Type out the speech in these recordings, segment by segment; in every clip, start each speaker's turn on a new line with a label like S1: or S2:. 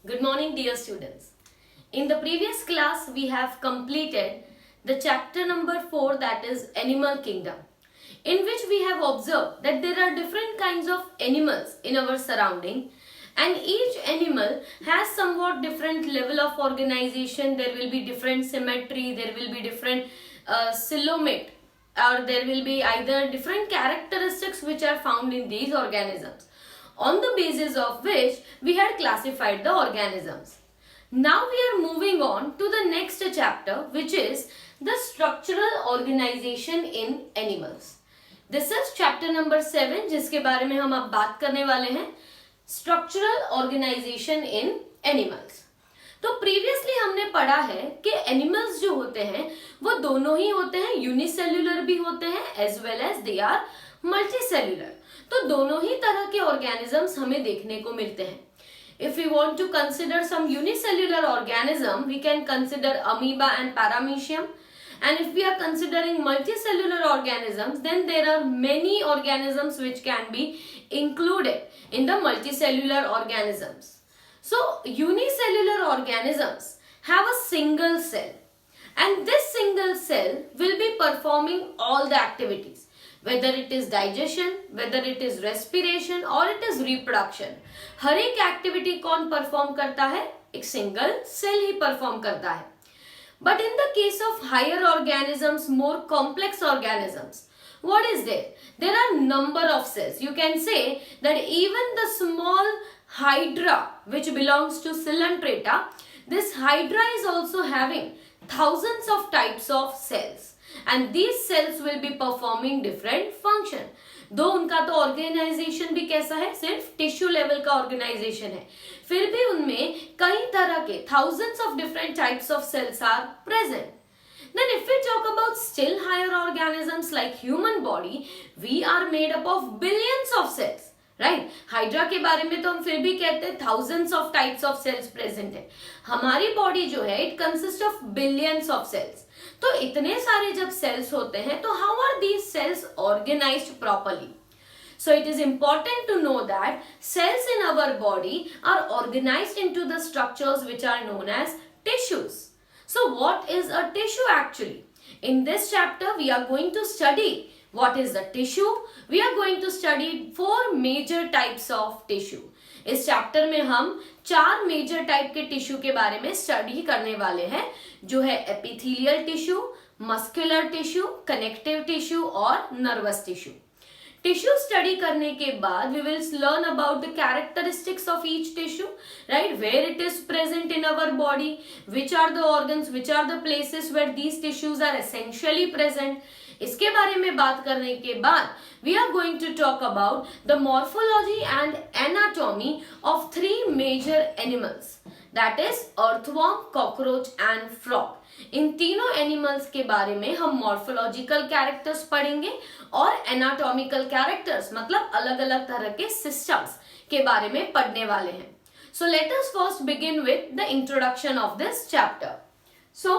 S1: Good morning, dear students. In the previous class, we have completed the chapter number 4, that is Animal Kingdom, in which we have observed that there are different kinds of animals in our surrounding, and each animal has somewhat different level of organization. There will be different symmetry, there will be different coelomate, or there will be either different characteristics which are found in these organisms, on the basis of which we had classified the organisms. Now we are moving on to the next chapter, which is the structural organization in animals. This is chapter number 7, जिसके बारे में हम अब बात करने वाले हैं, structural organisation इन animals. तो प्रीवियसली हमने पढ़ा है कि एनिमल्स जो होते हैं वो दोनों ही होते हैं, यूनिसेल्युलर भी होते हैं as well as they are multicellular. तो दोनों ही तरह के ऑर्गेनिजम्स हमें देखने को मिलते हैं. If we want to consider some unicellular organism, we can consider amoeba and paramecium. And if we are considering multicellular organisms, then there are many organisms which can be included in the multicellular organisms. So, unicellular organisms have a single cell, and this single cell will be performing all the activities, whether it is digestion, whether it is respiration or it is reproduction. हर एक activity कौन perform करता है? एक single cell ही perform करता है. But in the case of higher organisms, more complex organisms, what is there? There are number of cells. You can say that even the small hydra which belongs to Coelenterata, this hydra is also having thousands of types of cells, and these cells will be performing different function. दो उनका तो organisation भी कैसा है, सिर्फ tissue level का organisation है, फिर भी उनमें कई तरह के thousands of different types of cells are present. Then if we talk about still higher organisms like human body, we are made up of billions of cells, right? Hydra के बारे में तो हम फिर भी कहते हैं thousands of types of cells present है. हमारी बॉडी जो है it consists of billions of cells. तो इतने सारे जब सेल्स होते हैं तो how are these cells organized properly? So it is important to know that cells in our body are organized into the structures which are known as tissues. So what is a tissue actually? In this chapter we are going to study what is the tissue. We are going to study 4 major types of tissue. इस chapter में हम 4 major type के tissue के बारे में study करने वाले हैं, जो है epithelial tissue, muscular tissue, connective tissue और नर्वस टिश्यू. टिश्यू स्टडी करने के बाद we will learn about the characteristics of each tissue, right? Where it is present in our body, which are the organs, which are the places where these tissues are essentially present. इसके बारे में बात करने के बाद we are going to talk about the morphology and anatomy of 3 major animals, that is earthworm, cockroach and frog. इन तीनों animals के बारे में हम मॉर्फोलॉजिकल कैरेक्टर्स पढ़ेंगे और एनाटॉमिकल कैरेक्टर्स मतलब अलग अलग तरह के सिस्टम्स के बारे में पढ़ने वाले हैं. So let us first begin with the introduction of this chapter. So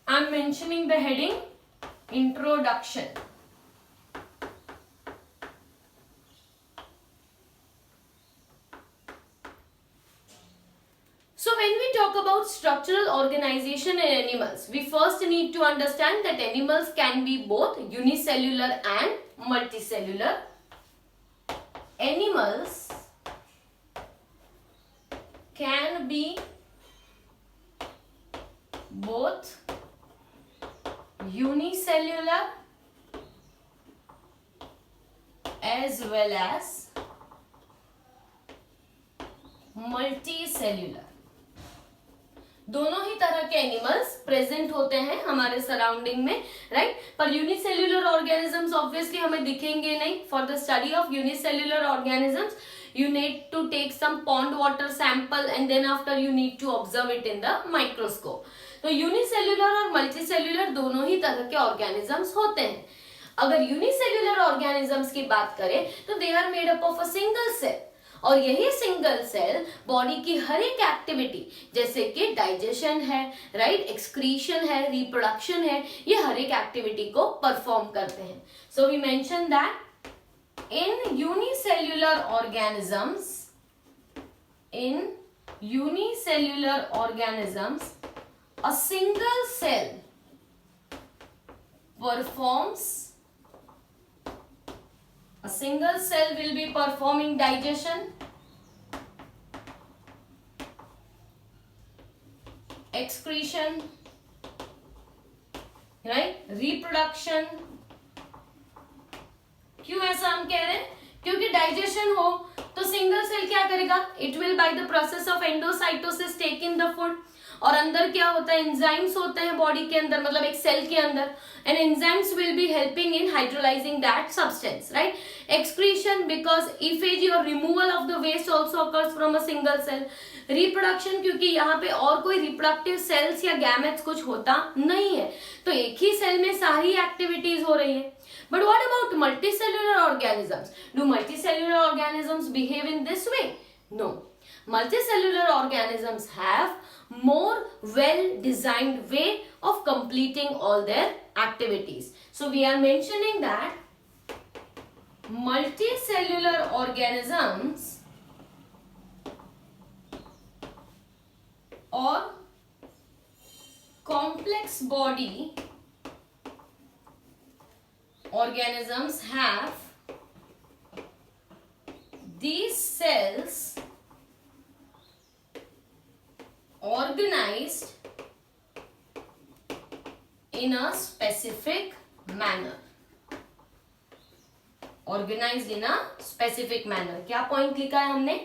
S1: I am mentioning the heading Introduction. So when we talk about structural organization in animals, we first need to understand that animals can be both unicellular and multicellular. Animals can be both unicellular as well as multicellular. दोनों ही तरह के animals present होते हैं हमारे surrounding में, right? पर unicellular organisms obviously हमें दिखेंगे नहीं. For the study of unicellular organisms you need to take some pond water sample and then after you need to observe it in the microscope. तो unicellular और multicellular दोनों ही तरह के organisms होते हैं. अगर यूनिसेल्युलर ऑर्गेनिजम्स की बात करें तो they are made up of a single cell, और यही सिंगल सेल बॉडी की हर एक एक्टिविटी जैसे कि डाइजेशन है, राइट, एक्सक्रीशन है, रिप्रोडक्शन है, ये हर एक एक्टिविटी को परफॉर्म करते हैं. So we mention that in unicellular organisms, in unicellular organisms, a single cell performs, a single cell will be performing digestion, excretion, right, reproduction. क्यों ऐसा हम कह रहे हैं? क्योंकि डाइजेशन हो तो सिंगल सेल क्या करेगा? It will by the process of endocytosis take in the food, और अंदर क्या होता है? एंजाइम्स होते हैं बॉडी के अंदर, मतलब एक सेल के अंदर, and enzymes will be helping in hydrolysing that substance, right. Excretion because इफेजी और removal of the waste also occurs from a single cell. Reproduction क्योंकि यहाँ पे और कोई रिप्रोडक्टिव सेल्स या गैमेट्स कुछ होता नहीं है, तो एक ही सेल में सारी एक्टिविटीज हो रही है. But what about multicellular organisms? Do multicellular organisms behave in this way? No. Multicellular organisms have more well-designed way of completing all their activities. So we are mentioning that multicellular organisms or complex body organisms have these cells organized in a specific manner. Organized in a specific manner. क्या point लिखा है हमने?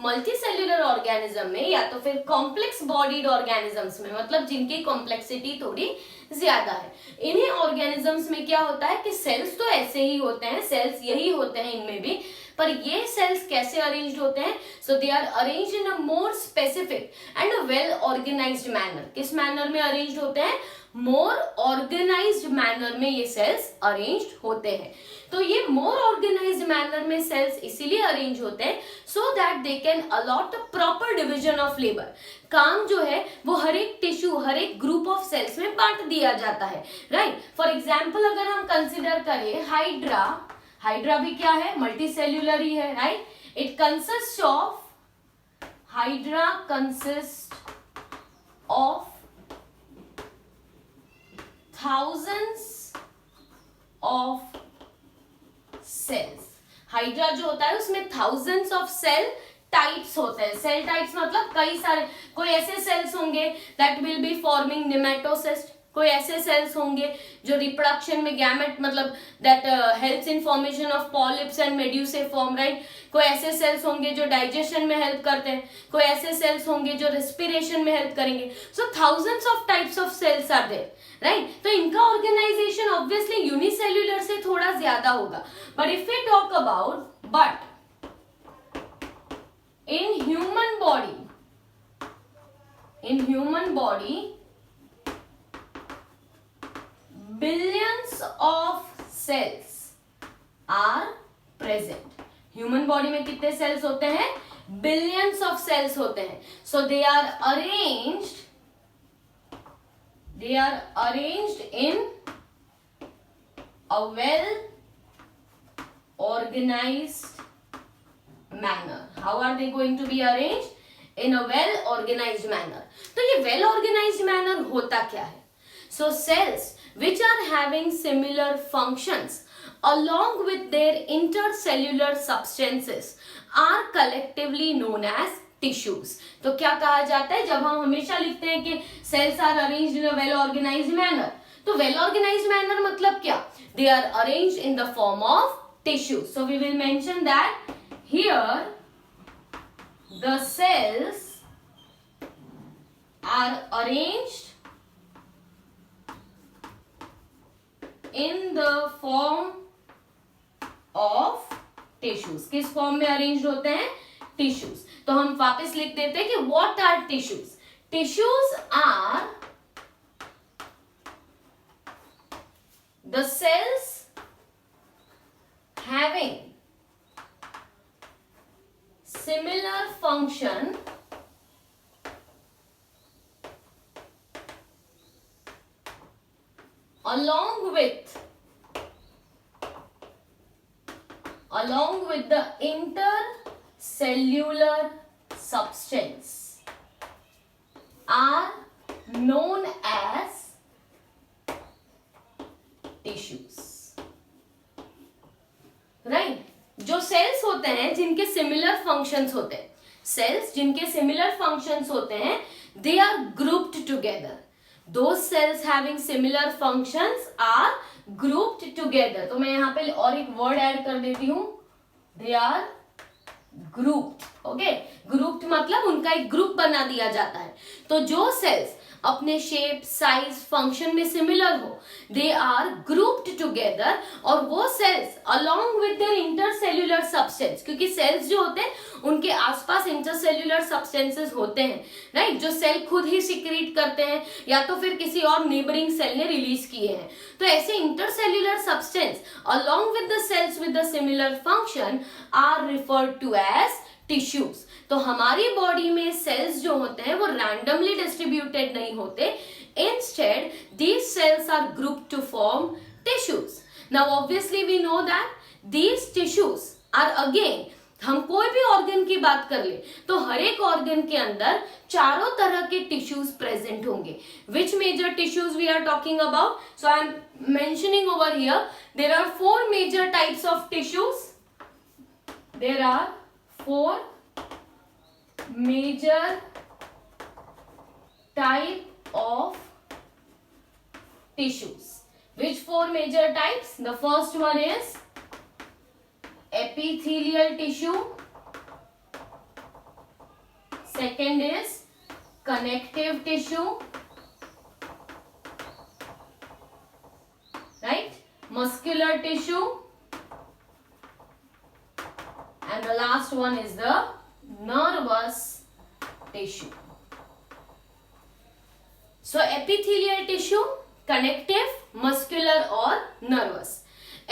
S1: Multi cellular organism में या तो फिर complex bodied organisms में, मतलब जिनकी कॉम्प्लेक्सिटी थोड़ी ज्यादा है, इन्हीं ऑर्गेनिजम्स में क्या होता है कि सेल्स तो ऐसे ही होते हैं, सेल्स यही होते हैं इनमें भी, पर ये सेल्स कैसे अरेंज्ड होते हैं? So they are arranged in a more specific and a well organised manner. किस मैनर में अरेंज्ड होते हैं? मोर ऑर्गेनाइज्ड मैनर में ये सेल्स अरेंज्ड होते हैं. तो ये मोर ऑर्गेनाइज्ड मैनर में सेल्स इसीलिए अरेंज होते हैं so that they can allot proper division of labour. काम जो है वो हर एक टिश्यू, हर एक ग्रुप ऑफ सेल्स में बांट दिया जाता है, राइट. फॉर एग्जाम्पल अगर हम कंसिडर करें हाइड्रा, हाइड्रा भी क्या है? मल्टी सेल्यूलर ही है, right. It consist of, hydra consist of thousands of cells. Hydra जो होता है उसमें thousands of cell टाइप्स होते हैं. सेल टाइप्स मतलब कई सारे, कोई ऐसे सेल्स होंगे that will be forming nematocyst, कोई ऐसे सेल्स होंगे जो रिप्रोडक्शन में गैमेट मतलब that helps in formation of polyps and medusiform, right. कोई ऐसे सेल्स होंगे जो डाइजेशन में हेल्प करते हैं, कोई ऐसे सेल्स होंगे जो रेस्पिरेशन में हेल्प करेंगे. So thousands of types of cells are there, right. तो इनका ऑर्गेनाइजेशन ऑब्वियसली यूनिसेल्युलर से थोड़ा ज्यादा होगा. But if we talk about, but in human body billions of cells are present. Human body में कितने सेल्स होते हैं? बिलियंस ऑफ सेल्स होते हैं. So they are arranged in a well organized manner. How are they going to be arranged? In a well organized manner. तो ये well organized manner होता क्या है? So cells which are having similar functions along with their intercellular substances are collectively known as tissues. तो क्या कहा जाता है जब हम हमेशा लिखते हैं कि cells are arranged in a well organized manner? तो well organized manner मतलब क्या? They are arranged in the form of tissues. So we will mention that here the cells are arranged in the form of tissues. किस form में arrange होते हैं? Tissues. तो हम वापस लिख देते हैं कि what are tissues? Tissues are the cells having similar function along with the intercellular substance. are known as tissues. Right जो सेल्स होते हैं जिनके सिमिलर फंक्शंस होते हैं, सेल्स जिनके सिमिलर फंक्शंस होते हैं, they are grouped together. Those cells having similar functions are grouped together. तो मैं यहाँ पे और एक वर्ड ऐड कर देती हूँ, they are grouped. Okay, grouped मतलब उनका एक ग्रुप बना दिया जाता है. तो जो सेल्स अपने शेप, साइज, फंक्शन में सिमिलर हो, दे आर ग्रुप्ड टुगेदर. और वो cells along with their intercellular substance, क्योंकि सेल्स जो होते हैं उनके आसपास इंटरसेल्यूलर सब्सटेंसेस होते हैं, राइट, जो सेल खुद ही सिक्रीट करते हैं या तो फिर किसी और नेबरिंग सेल ने रिलीज किए हैं. तो ऐसे intercellular substance along with the cells with the similar function are referred to as tissues. तो हमारी बॉडी में सेल्स जो होते हैं वो रैंडमली डिस्ट्रीब्यूटेड नहीं होते. Instead these cells are grouped to form tissues. Now obviously we know that these tissues are again, हम कोई भी ऑर्गन की बात कर ले तो हर एक ऑर्गन के अंदर चारों तरह के टिश्यूज प्रेजेंट होंगे. Which major tissues we are talking about? So I am mentioning over here there are 4 major types of tissues. There are 4 major type of tissues. Which 4 major types? The first one is epithelial tissue. Second is connective tissue. Right? Muscular tissue. And the last one is the nervous tissue. So epithelial tissue, connective, muscular और nervous.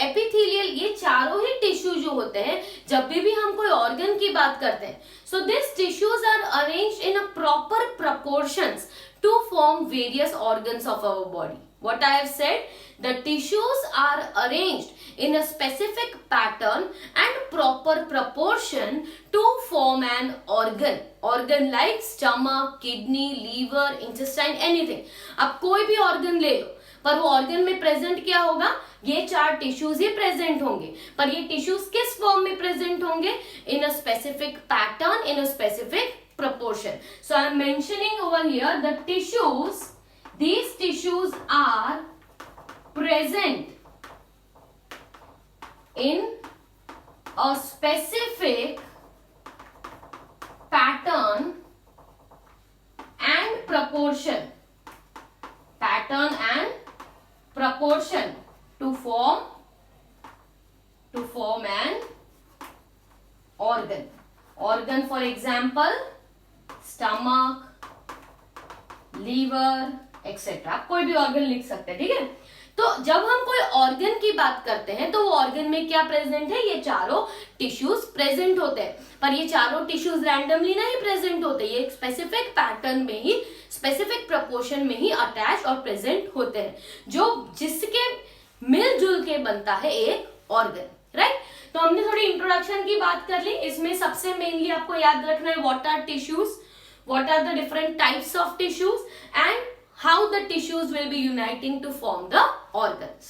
S1: Epithelial ये चारों ही tissue जो होते हैं, जब भी हम कोई ऑर्गन की बात करते हैं, so these tissues are arranged in a proper proportions to form various organs of our body. What I have said, the tissues are arranged in a specific pattern and proper proportion to form an organ. Organ like stomach, kidney, liver, intestine, anything. अब कोई भी organ ले लो, पर वो organ में present क्या होगा? ये 4 tissues ही present होंगे. पर ये tissues किस form में present होंगे? In a specific pattern, in a specific proportion. So I am mentioning over here the tissues. These tissues are present in a specific pattern and proportion. Pattern and proportion to form an organ. Organ, for example, stomach, liver, etcetera. आप कोई भी organ लिख सकते हैं, ठीक है. तो जब हम कोई ऑर्गन की बात करते हैं तो वो ऑर्गन में क्या प्रेजेंट है? ये चारों टिश्यूज प्रेजेंट होते हैं. पर ये चारों टिश्यूज रैंडमली नहीं प्रेजेंट होते, ये एक स्पेसिफिक पैटर्न में ही, स्पेसिफिक प्रपोर्शन में ही अटैच और प्रेजेंट होते हैं, जो जिसके मिलजुल के बनता है एक ऑर्गन, राइट. तो हमने थोड़ी इंट्रोडक्शन की बात कर ली. इसमें सबसे मेनली आपको याद रखना है what are tissues, what are the different types of tissues and how the tissues will be uniting to form the organs.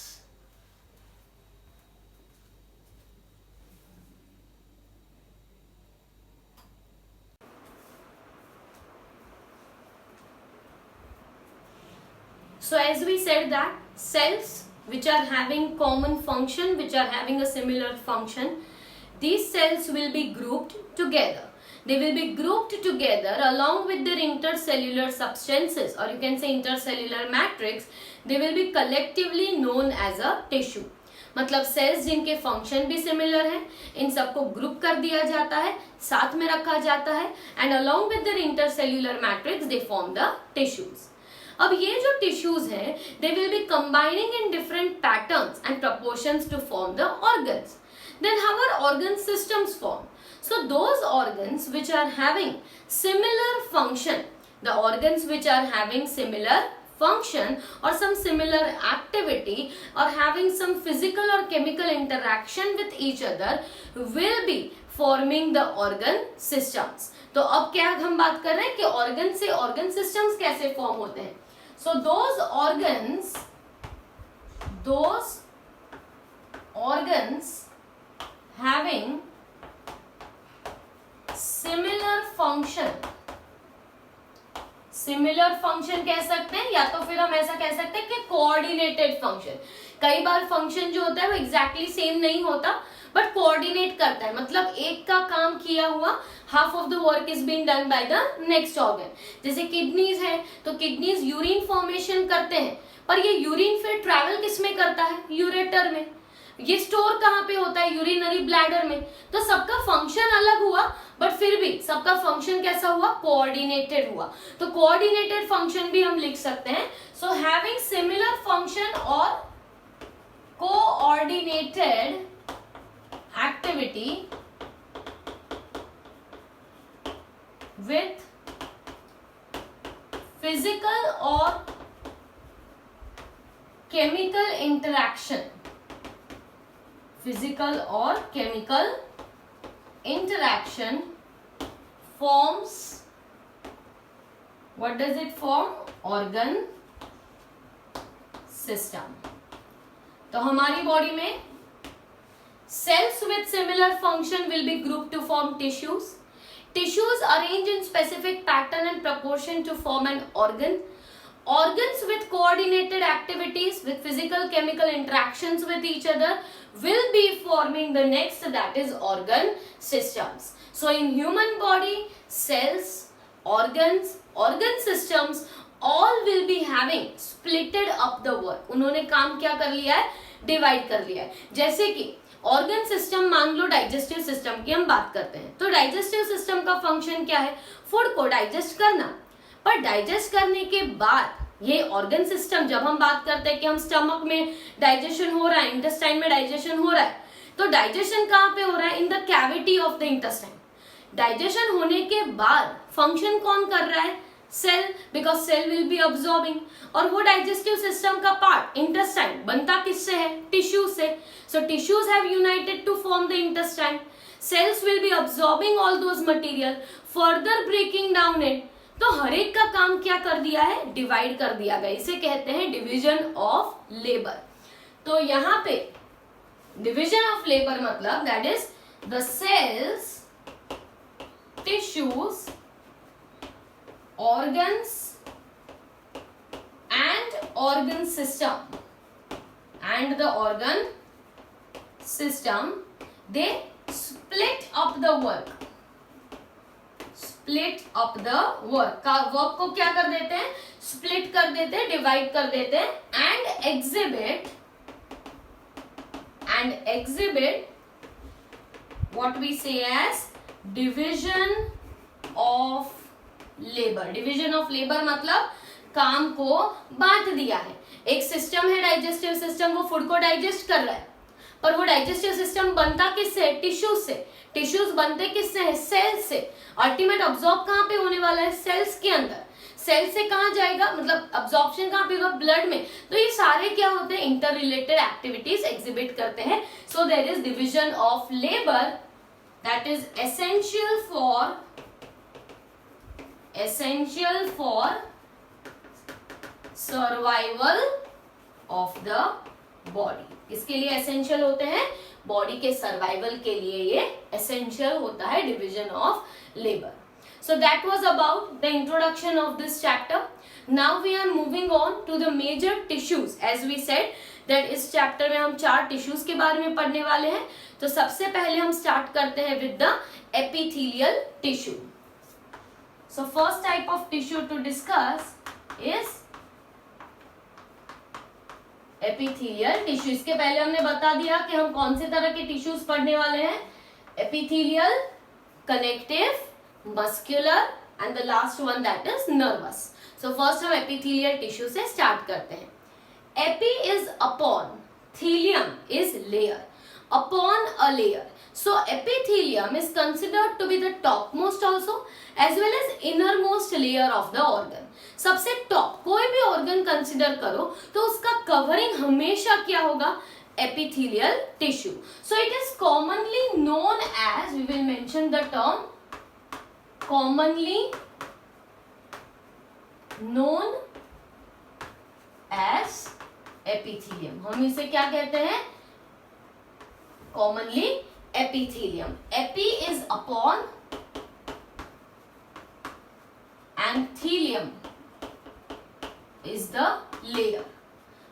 S1: So as we said that cells which are having common function, which are having a similar function, these cells will be grouped together. They will be grouped together along with their intercellular substances, or you can say intercellular matrix. They will be collectively known as a tissue. मतलब sales जिनके function भी similar है, इन सबको group कर दिया जाता है, साथ में रखा जाता है, and along with their intercellular matrix they form the tissues. अब ये जो टिश्यूज हैं, they will be combining in different patterns and proportions to form the organs. Then how are organ systems formed? So those organs which are having similar function, the organs which are having similar function or some similar activity or having some physical or chemical interaction with each other will be forming the organ systems. तो अब क्या हम बात कर रहे हैं कि organ से ऑर्गन सिस्टम्स कैसे फॉर्म होते हैं. So those organs having similar function कह सकते हैं, या तो फिर हम ऐसा कह सकते हैं कि कोऑर्डिनेटेड फंक्शन. कई बार फंक्शन जो होता है वो एग्जैक्टली सेम नहीं होता, बट कोऑर्डिनेट करता है. मतलब एक का काम किया हुआ, half of the work is being done by the next organ. जैसे किडनीज है, तो किडनीज यूरिन फॉर्मेशन करते हैं, पर ये यूरिन फिर ट्रैवल किस में करता है? यूरेटर में. ये स्टोर कहाँ पे होता है? यूरिनरी ब्लैडर में. तो सबका फंक्शन अलग हुआ, बट फिर भी सबका फंक्शन कैसा हुआ? कोऑर्डिनेटेड हुआ. तो कोऑर्डिनेटेड फंक्शन भी हम लिख सकते हैं. सो हैविंग सिमिलर फंक्शन और कोऑर्डिनेटेड एक्टिविटी विथ फिजिकल और chemical interaction. Physical or chemical interaction forms, what does it form? Organ system. तो हमारी बॉडी में cells with similar function will be grouped to form tissues. Tissues arrange in specific pattern and proportion to form an organ. Organs with coordinated activities with physical chemical interactions with each other will be forming the next, that is organ systems. So in human body, cells, organs, organ systems all will be having splitted up the work. उन्होंने काम क्या कर लिया है? Divide कर लिया है. जैसे कि ऑर्गन सिस्टम, मान लो डाइजेस्टिव सिस्टम की हम बात करते हैं, तो डाइजेस्टिव सिस्टम का फंक्शन क्या है? फूड को डाइजेस्ट करना. पर डाइजेस्ट करने के बाद ये ऑर्गन सिस्टम, जब हम बात करते हैं कि हम स्टमक में डाइजेशन हो रहा है, इंटेस्टाइन में डाइजेशन हो रहा है, तो डाइजेशन कहाँ पे हो रहा है? In the cavity of the intestine. Digestion होने के बाद फंक्शन कौन कर रहा है? Cell, because cell will be absorbing. और वो डाइजेस्टिव सिस्टम का पार्ट इंटेस्टाइन बनता किससे है? टिश्यू से. So tissues have united to form the intestine. Cells will be absorbing all those material, further breaking down it. तो हर एक का काम क्या कर दिया है? डिवाइड कर दिया गया. इसे कहते हैं डिवीजन ऑफ लेबर. तो यहाँ पे डिवीजन ऑफ लेबर मतलब that is the cells, tissues, organs and organ system, they split up the work. वर्क को क्या कर देते हैं? स्प्लिट कर देते हैं, डिवाइड कर देते हैं. And exhibit what we say as division of labour. Division of labour मतलब काम को बांट दिया है. एक सिस्टम है डाइजेस्टिव सिस्टम, वो फूड को डाइजेस्ट कर रहा है, पर वो डाइजेस्टिव सिस्टम बनता किससे? टिश्यूज से. टिश्यूज बनते किससे है? सेल्स से. अल्टीमेट अब्सॉर्ब कहाँ पे होने वाला है? सेल्स के अंदर. सेल से कहाँ जाएगा? मतलब अब्सॉर्प्शन कहाँ पे होगा? ब्लड में. तो ये सारे क्या होते हैं? इंटर रिलेटेड एक्टिविटीज एग्जिबिट करते हैं. So there is division of labour that is essential for survival of the body. किसके लिए एसेंशियल होते हैं? बॉडी के सर्वाइवल के लिए ये एसेंशियल होता है division of labour. So that was about the introduction of this chapter. Now we are moving on to the major tissues. As we said that इस चैप्टर में हम 4 टिश्यूज के बारे में पढ़ने वाले हैं. तो सबसे पहले हम स्टार्ट करते हैं with the epithelial tissue. So first type of tissue to discuss is epithelial tissue. इसके पहले हमने बता दिया कि हम कौन से तरह के टिश्यूज पढ़ने वाले हैं. epithelial, connective, muscular and the last one that is nervous. So first हम epithelial tissue से start करते हैं. Epi is upon, thelium is layer, upon a layer. So epithelium is considered to be the topmost also as well as innermost layer of the organ. सबसे top कोई भी organ consider करो तो उसका covering हमेशा क्या होगा? epithelial tissue. So it is commonly known as, we will mention the term commonly known as epithelium. हम इसे क्या कहते हैं? Commonly epithelium. Epi is upon and thelium is the layer.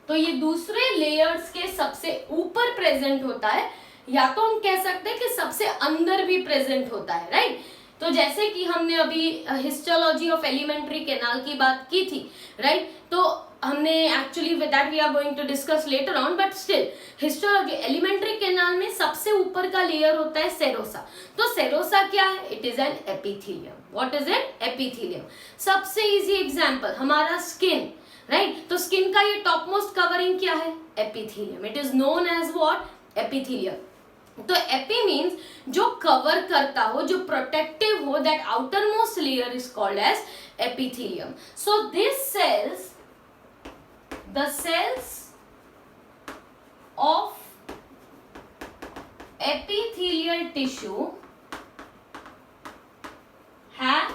S1: तो ये दूसरे लेयर्स के सबसे ऊपर प्रेजेंट होता है, या तो हम कह सकते हैं कि सबसे अंदर भी प्रेजेंट होता है, राइट? तो जैसे कि हमने अभी हिस्टोलॉजी ऑफ एलिमेंट्री कैनाल की बात की थी, राइट? तो हमने actually with that we are going to discuss later on, but still histology alimentary canal में सबसे ऊपर का लेयर होता है सेरोसा. तो सेरोसा क्या है? It is an epithelium. What is it? Epithelium. सबसे इजी एग्जांपल हमारा स्किन, राइट? तो स्किन का ये टॉप मोस्ट कवरिंग क्या है? Epithelium. It is known as what? Epithelium. तो एपी मीन्स जो कवर करता हो, जो प्रोटेक्टिव हो, that outer most layer is called as epithelium. So this cells, the cells of epithelial tissue have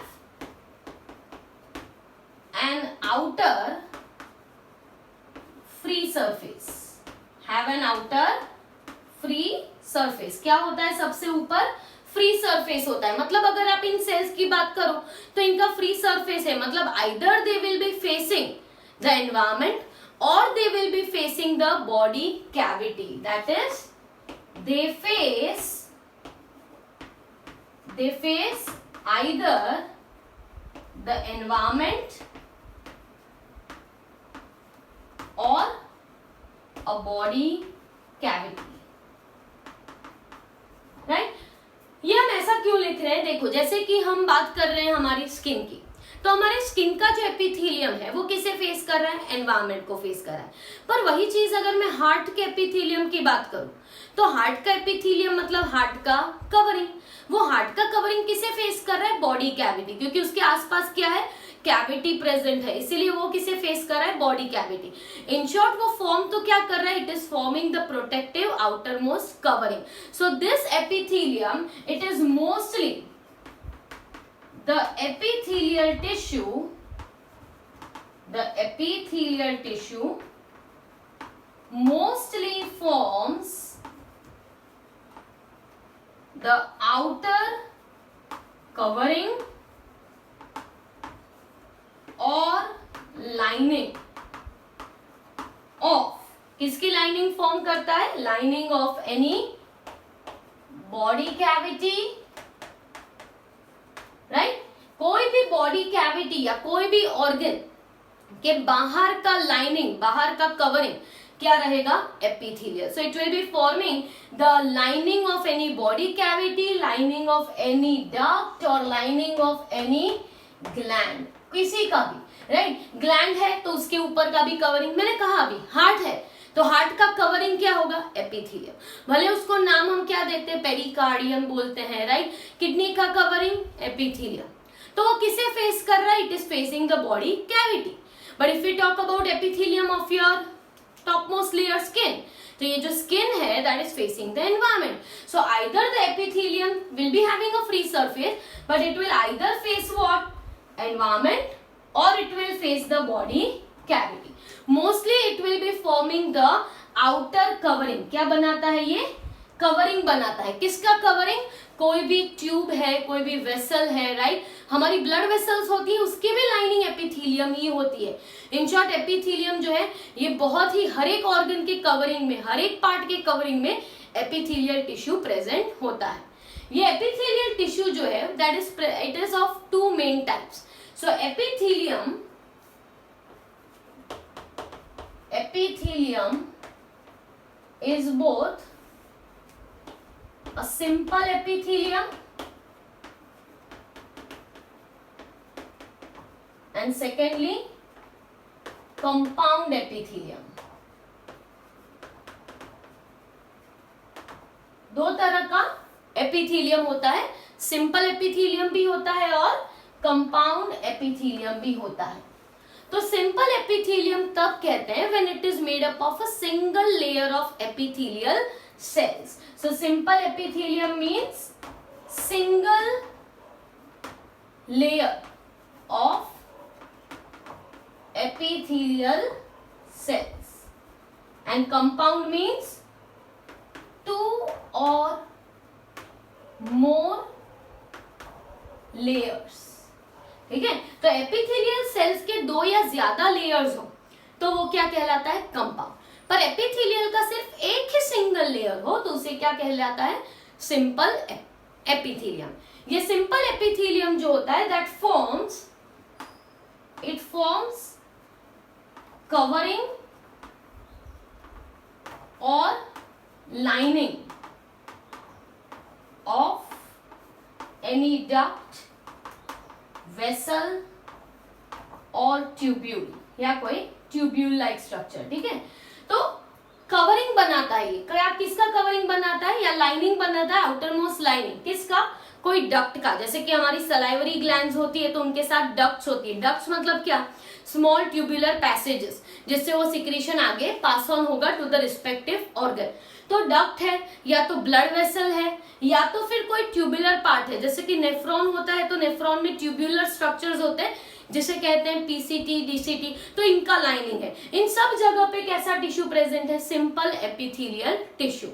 S1: an outer free surface. Have an outer free surface. क्या होता है सबसे ऊपर? फ्री सरफेस होता है. मतलब अगर आप इन सेल्स की बात करो तो इनका फ्री सरफेस है. मतलब either they will be facing the environment or they will be facing the body cavity. That is, they face either the environment or a body cavity. Right? ये हम ऐसा क्यों लिख रहे हैं? देखो, जैसे कि हम बात कर रहे हैं हमारी स्किन की, तो हमारे स्किन का जो एपिथेलियम है वो किसे फेस कर रहा है? एनवायरमेंट को फेस कर रहा है. पर वही चीज अगर मैं हार्ट के एपिथेलियम की बात करूं, तो हार्ट का एपिथेलियम मतलब हार्ट का कवरिंग. वो हार्ट का कवरिंग किसे फेस कर रहा है? Body cavity. क्योंकि उसके आसपास क्या है? कैविटी प्रेजेंट है, इसीलिए वो किसे फेस कर रहा है? Body cavity. इन शॉर्ट वो फॉर्म तो क्या कर रहा है? It is forming the protective outer most covering. So this epithelium, it is mostly the epithelial tissue mostly forms the outer covering or lining of, किसकी लाइनिंग फॉर्म करता है? Lining of any body cavity, right? कोई भी body cavity या कोई भी organ के बाहर का लाइनिंग, बाहर का कवरिंग क्या रहेगा? Epithelial. So it will be forming the lining of any body cavity, lining of any duct और लाइनिंग ऑफ एनी ग्लैंड, किसी का भी, राइट? ग्लैंड है तो उसके ऊपर का भी कवरिंग. मैंने कहा अभी हार्ट है तो हार्ट का कवरिंग क्या होगा? एपिथेलियम. भले उसको नाम हम क्या देते हैं? पेरिकार्डियम बोलते हैं, राइट? किडनी का कवरिंग एपिथेलियम. तो वो किसे फेस कर रहा है? It is facing the body cavity. But if you talk about epithelium of your top most layer skin, तो ये जो स्किन है that is facing the environment. So either the epithelium will be having a free surface, but it will either face what? Environment, और it will face the body cavity. Mostly it will be forming the outer covering. क्या बनाता है ये? Covering बनाता है. किसका covering? कोई भी ट्यूब है, कोई भी वेसल है, राइट? हमारी ब्लड वेसल्स होती है, उसकी भी लाइनिंग एपिथेलियम ही होती है. इन शॉर्ट एपिथेलियम जो है ये बहुत ही हर एक ऑर्गन के कवरिंग में, हर एक पार्ट के कवरिंग में एपिथेलियल टिश्यू प्रेजेंट होता है. ये एपिथेलियल टिश्यू जो है that is it is of two main types. So epithelium is both a simple epithelium and secondly compound epithelium. दो तरह का एपिथेलियम होता है. सिंपल एपिथेलियम भी होता है और कंपाउंड एपिथेलियम भी होता है. तो सिंपल एपिथेलियम तब कहते हैं when it is made up of a single layer of epithelial cells. So simple epithelium means single layer of epithelial cells, and compound means two or more layers. ठीक है, तो एपिथेलियल सेल्स के दो या ज्यादा लेयर्स हो तो वो क्या कहलाता है? कंपाउंड. पर एपिथेलियल का सिर्फ एक ही सिंगल लेयर हो तो उसे क्या कहलाता है? Simple epithelium. ये सिंपल एपिथेलियम जो होता है दैट फॉर्म्स कवरिंग और lining of any duct, vessel और ट्यूब्यूल या कोई ट्यूब्यूल लाइक स्ट्रक्चर. ठीक है, तो कवरिंग बनाता है. ये क्या किसका कवरिंग बनाता है या लाइनिंग बनाता है? आउटर मोस्ट लाइनिंग किसका? कोई डक्ट का. जैसे कि हमारी सलाइवरी ग्लैंड्स होती है तो उनके साथ डक्ट्स होती है. डक्ट्स मतलब क्या? स्मॉल ट्यूबुलर पैसेजेस जिससे वो सिक्रीशन आगे पास ऑन होगा टू द रिस्पेक्टिव ऑर्गन. तो डक्ट है या तो ब्लड वेसल है या तो फिर कोई ट्यूबुलर पार्ट है. जैसे कि नेफ्रॉन होता है तो नेफ्रॉन में ट्यूबुलर स्ट्रक्चर्स होते हैं जिसे कहते हैं पीसीटी, डीसीटी. तो इनका लाइनिंग है. इन सब जगह पे कैसा टिश्यू प्रेजेंट है? Simple epithelial tissue.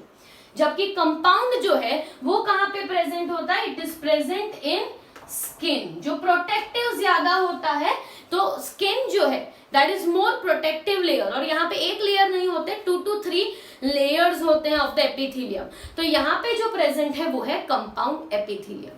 S1: जबकि कंपाउंड जो है वो कहां पे प्रेजेंट होता है? It is present in skin. जो प्रोटेक्टिव ज्यादा होता है तो स्किन जो है that is more protective layer. और यहाँ पे एक लेयर नहीं होते, 2 to 3 लेयर्स होते हैं ऑफ द एपिथेलियम. तो यहाँ पे जो प्रेजेंट है वो है कंपाउंड एपिथेलियम.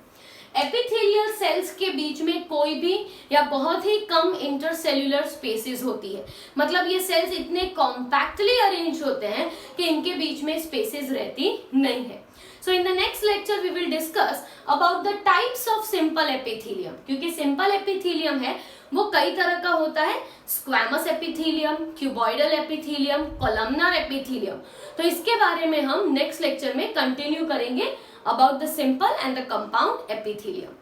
S1: एपिथेलियल सेल्स के बीच में कोई भी या बहुत ही कम इंटरसेल्यूलर स्पेसेस होती है. मतलब ये सेल्स इतने कॉम्पैक्टली अरेंज होते हैं कि इनके बीच में स्पेसेस रहती नहीं है. So in the next lecture we will discuss about the types of simple epithelium. क्योंकि simple epithelium है वो कई तरह का होता है. Squamous epithelium, cuboidal epithelium, columnar epithelium. तो इसके बारे में हम नेक्स्ट लेक्चर में कंटिन्यू करेंगे about the simple and the compound epithelium.